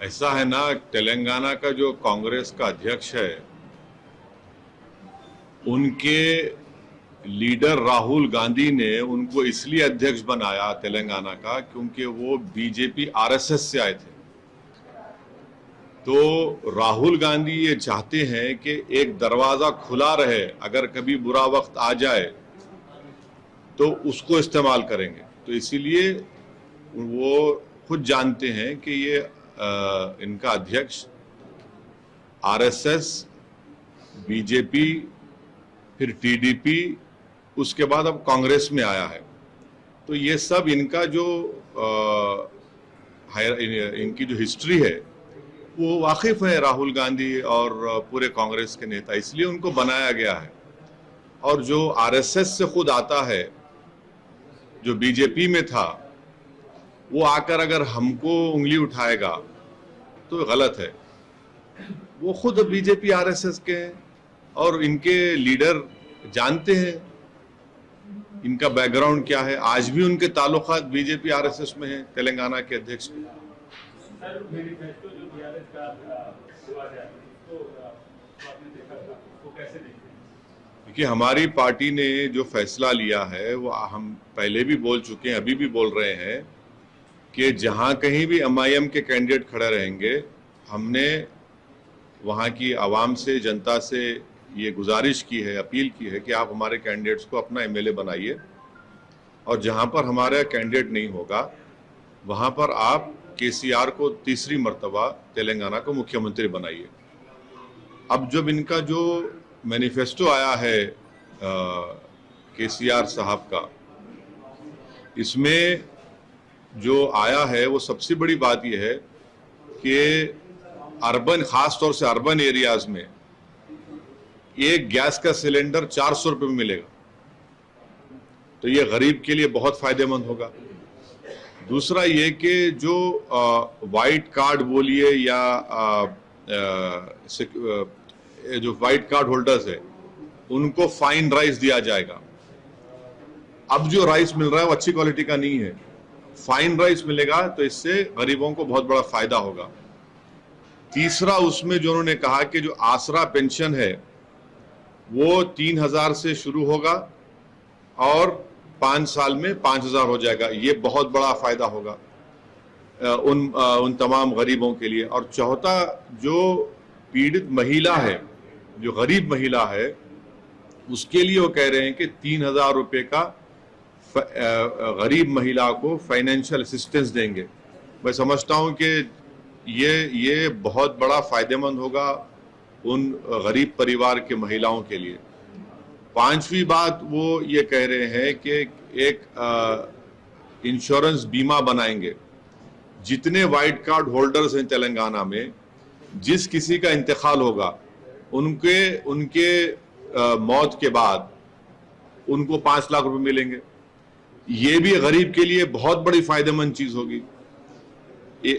ऐसा है ना, तेलंगाना का जो कांग्रेस का अध्यक्ष है, उनके लीडर राहुल गांधी ने उनको इसलिए अध्यक्ष बनाया तेलंगाना का क्योंकि वो बीजेपी आरएसएस से आए थे। तो राहुल गांधी ये चाहते हैं कि एक दरवाजा खुला रहे, अगर कभी बुरा वक्त आ जाए तो उसको इस्तेमाल करेंगे। तो इसीलिए वो खुद जानते हैं कि ये इनका अध्यक्ष आरएसएस, बीजेपी, फिर टीडीपी, उसके बाद अब कांग्रेस में आया है। तो ये सब इनका जो इनकी जो हिस्ट्री है वो वाकिफ है राहुल गांधी और पूरे कांग्रेस के नेता, इसलिए उनको बनाया गया है। और जो आरएसएस से खुद आता है, जो बीजेपी में था, वो आकर अगर हमको उंगली उठाएगा तो गलत है। वो खुद बीजेपी आरएसएस के हैं और इनके लीडर जानते हैं इनका बैकग्राउंड क्या है। आज भी उनके ताल्लुकात बीजेपी आरएसएस में हैं, तेलंगाना के अध्यक्ष के। देखिए, हमारी पार्टी ने जो फैसला लिया है वो हम पहले भी बोल चुके हैं, अभी भी बोल रहे हैं कि जहां कहीं भी एमआईएम के कैंडिडेट खड़े रहेंगे, हमने वहां की आवाम से, जनता से ये गुजारिश की है, अपील की है कि आप हमारे कैंडिडेट्स को अपना एमएलए बनाइए, और जहां पर हमारा कैंडिडेट नहीं होगा वहां पर आप केसीआर को तीसरी मर्तबा तेलंगाना को मुख्यमंत्री बनाइए। अब जब इनका जो मैनिफेस्टो आया है केसीआर साहब का, इसमें जो आया है वो सबसे बड़ी बात यह है कि अर्बन, खास तौर से अर्बन एरियाज में एक गैस का सिलेंडर 400 रुपये में मिलेगा। तो ये गरीब के लिए बहुत फायदेमंद होगा। दूसरा ये कि जो वाइट कार्ड बोलिए या जो वाइट कार्ड होल्डर्स है उनको फाइन राइस दिया जाएगा। अब जो राइस मिल रहा है वो अच्छी क्वालिटी का नहीं है, फाइन राइस मिलेगा, तो इससे गरीबों को बहुत बड़ा फायदा होगा। तीसरा, उसमें जो उन्होंने कहा कि जो आसरा पेंशन है वो 3000 से शुरू होगा और 5 साल में 5000 हो जाएगा। ये बहुत बड़ा फायदा होगा उन तमाम गरीबों के लिए। और चौथा, जो पीड़ित महिला है, जो गरीब महिला है, उसके लिए वो कह रहे हैं कि 3000 रुपये का गरीब महिला को फाइनेंशियल असिस्टेंस देंगे। मैं समझता हूं कि ये बहुत बड़ा फायदेमंद होगा उन गरीब परिवार के महिलाओं के लिए। पांचवी बात, वो ये कह रहे हैं कि एक इंश्योरेंस बीमा बनाएंगे। जितने वाइट कार्ड होल्डर्स हैं तेलंगाना में, जिस किसी का इंतकाल होगा उनके मौत के बाद उनको 5 लाख रुपए मिलेंगे। ये भी गरीब के लिए बहुत बड़ी फायदेमंद चीज होगी।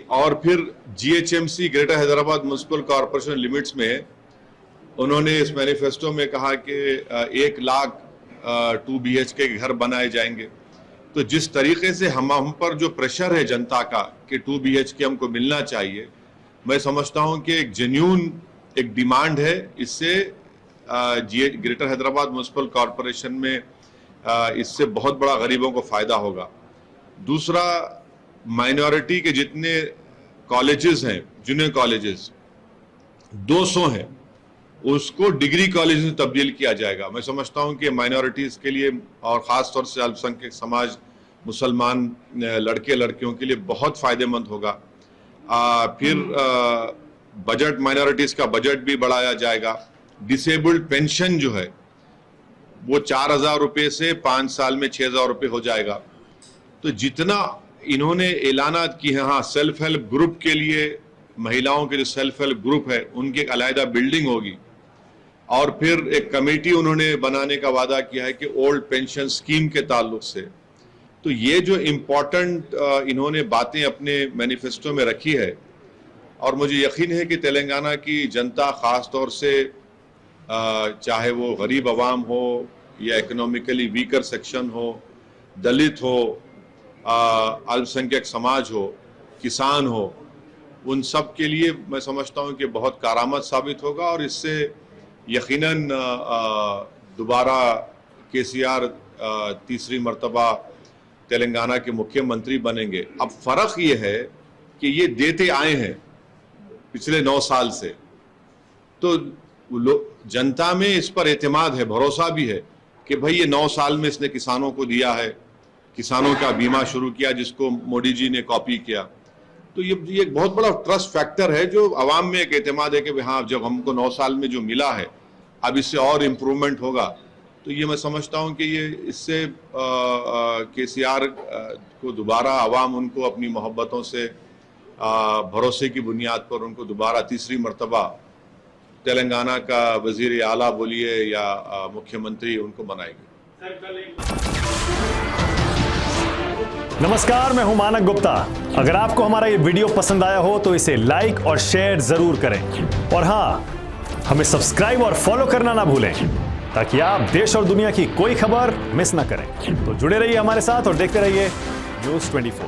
और फिर GHMC, greater Hyderabad municipal corporation limits में उन्होंने इस मैनिफेस्टो में कहा कि 1 लाख 2 BHK के घर बनाए जाएंगे। तो जिस तरीके से हम पर जो प्रेशर है जनता का कि 2 BHK हमको मिलना चाहिए, मैं समझता हूं कि एक जेन्यून एक डिमांड है। इससे ग्रेटर हैदराबाद म्युनिसिपल कॉरपोरेशन में इससे बहुत बड़ा गरीबों को फायदा होगा। दूसरा, माइनॉरिटी के जितने कॉलेजेस हैं, जूनियर कॉलेजेस 200 हैं, उसको डिग्री कॉलेज में तब्दील किया जाएगा। मैं समझता हूं कि माइनॉरिटीज के लिए और ख़ास तौर से अल्पसंख्यक समाज, मुसलमान लड़के लड़कियों के लिए बहुत फायदेमंद होगा। फिर बजट, माइनॉरिटीज का बजट भी बढ़ाया जाएगा। डिसेबल्ड पेंशन जो है वो 4000 रुपये से 5 साल में 6000 रुपये हो जाएगा। तो जितना इन्होंने ऐलानात की है, हाँ, सेल्फ हेल्प ग्रुप के लिए, महिलाओं के जो सेल्फ हेल्प ग्रुप है उनकी एक अलहदा बिल्डिंग होगी, और फिर एक कमेटी उन्होंने बनाने का वादा किया है कि ओल्ड पेंशन स्कीम के ताल्लुक से। तो ये जो इम्पोर्टेंट इन्होंने बातें अपने मैनिफेस्टो में रखी है, और मुझे यकीन है कि तेलंगाना की जनता, ख़ास तौर से चाहे वो गरीब आवाम हो या इकोनॉमिकली वीकर सेक्शन हो, दलित हो, अल्पसंख्यक समाज हो, किसान हो, उन सब के लिए मैं समझता हूं कि बहुत कारामद साबित होगा और इससे यकीनन दोबारा केसीआर तीसरी मर्तबा तेलंगाना के मुख्यमंत्री बनेंगे। अब फर्क ये है कि ये देते आए हैं पिछले 9 साल से, तो जनता में इस पर एतमाद है, भरोसा भी है कि भाई ये 9 साल में इसने किसानों को दिया है, किसानों का बीमा शुरू किया जिसको मोदी जी ने कॉपी किया। तो ये एक बहुत बड़ा ट्रस्ट फैक्टर है जो आवाम में एक एतमाद है कि हाँ, जब हमको 9 साल में जो मिला है अब इससे और इम्प्रूवमेंट होगा। तो ये मैं समझता हूँ कि ये इससे केसीआर को दोबारा आवाम उनको अपनी मोहब्बतों से भरोसे की बुनियाद पर उनको दोबारा तीसरी मर्तबा तेलंगाना का वजीर आला बोलिए या मुख्यमंत्री उनको बनाएगी। नमस्कार, मैं हूं मानक गुप्ता। अगर आपको हमारा ये वीडियो पसंद आया हो तो इसे लाइक और शेयर जरूर करें और हाँ, हमें सब्सक्राइब और फॉलो करना ना भूलें ताकि आप देश और दुनिया की कोई खबर मिस ना करें। तो जुड़े रहिए हमारे साथ और देखते रहिए न्यूज़ 24।